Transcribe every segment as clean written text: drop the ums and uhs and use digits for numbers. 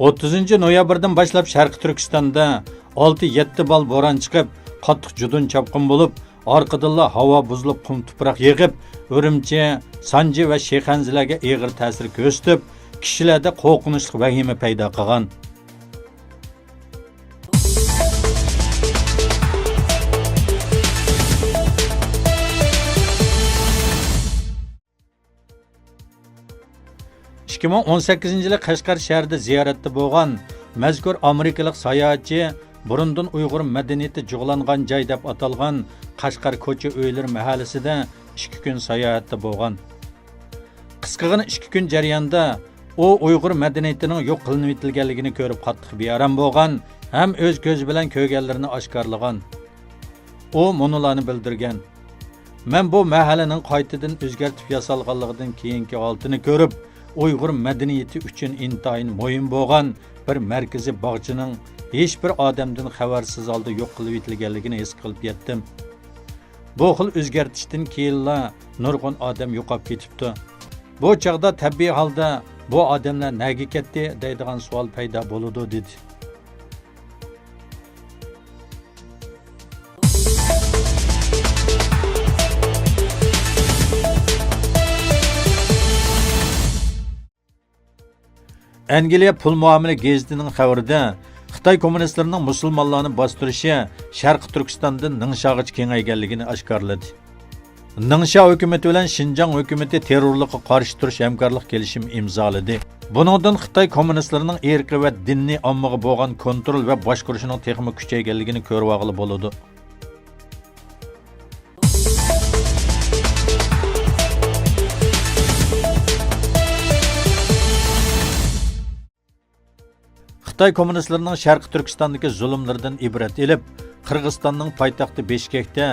30 noyabrdan boshlab Sharqiy Turkistonda 6-7 bal bo'ron chiqib, qattiq judun chapqin bo'lib, orqadan havo buzilib, qum tuproq yig'ib, Urumchi, Sanji va Shexanzilarga og'ir ta'sir ko'rsatib, kishilarda qo'rqinchli vahima paydo qilgan. Ikki ming 18-yili Qashqar shahrida ziyoratda bo'lgan mazkur amerikalik sayohatchi burundan Uyg'ur madaniyati jug'langan joy deb atalgan Qashqar ko'cha uylar mahallasida 2 kun sayohatda bo'lgan. Qisqagina 2 kun jarayonida u Uyg'ur madaniyatining yo'q qilinib etilganligini ko'rib qattiq bearam bo'lgan, ham o'z ko'zi bilan ko'rganlarini oshkorlagan. U munolarni bildirgan: "Men bu mahallaning qaytadan o'zgartib yasalganligidan keyingi holatini ko'rib, Uyg'ur madaniyati uchun intayin muhim bo'lgan bir markaziy bog'chining hech bir odamdan xabarsiz holda yo'q qilib etilganligini his qilib yetdim. Bu xil o'zgartishdan keyinla nurg'un odam yo'qolib ketibdi. Bu chaqda tabiiy holda bu odamlar nega ketdi deydigan savol paydo bo'ladi" dedi. Angliya pul muomala gazetining xabarida Xitoy kommunistlarining musulmonlarni bostirishi Sharqiy Turkistondan Ningshagacha kengayganligini oshkorladi. Ningxia hukumati bilan Xinjiang hukumati terrorlikqa qarshi turish hamkorlik kelishimi imzoladi. Buningdan Xitoy kommunistlarining irqiy va dinniy ommaga bo'lgan kontrol va boshqarishining texmi kuchayganligini ko'rib olg'ili bo'ladi. Xitoy kommunistlarining Sharqiy Turkistondagi zulmlaridan ibrat elib, Qirg'izistonning poytaxti Bishkekda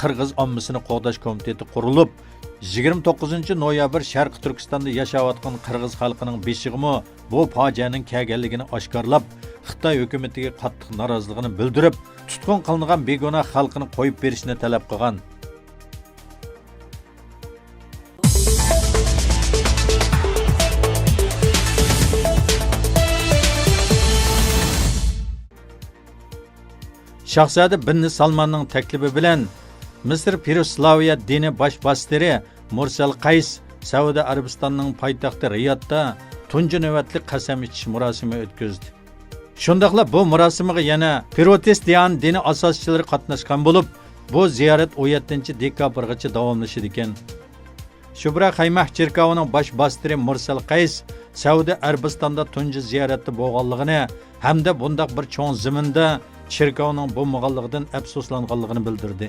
Qirg'iz ommasini qo'g'dash komiteti qurilib, 29 noyabr Sharqiy Turkistonda yashayotgan Qirg'iz xalqining beshig'imi bu fojianing kelganligini oshkorlab, Xitoy hukumatiga qattiq noroziligini bildirib, tutqun qilingan begunoh xalqini qo'yib berishni talab qilgan. Shahzoda bin Salmanning taklifi bilan Misr Piruslaviya dini bosh bastiri Mursal Qays Saudiya Arabistonining poytaxti Riyodda tunji navbatli qasam ichish murosimi o'tkazdi. Shundaqla bu murosimiga yana Protestant dini asoschilari qatnashgan bo'lib, bu ziyorat 17 dekabrgacha davomlashadi ekan. Shubra Qaymah cherkovining bosh bastiri Mursal Qays Saudiya Arabistonda tunji ziyoratda bo'lganligini hamda bundaq bir cho'ng zaminda cherkovning bo'lmaganligidan afsuslanganligini bildirdi.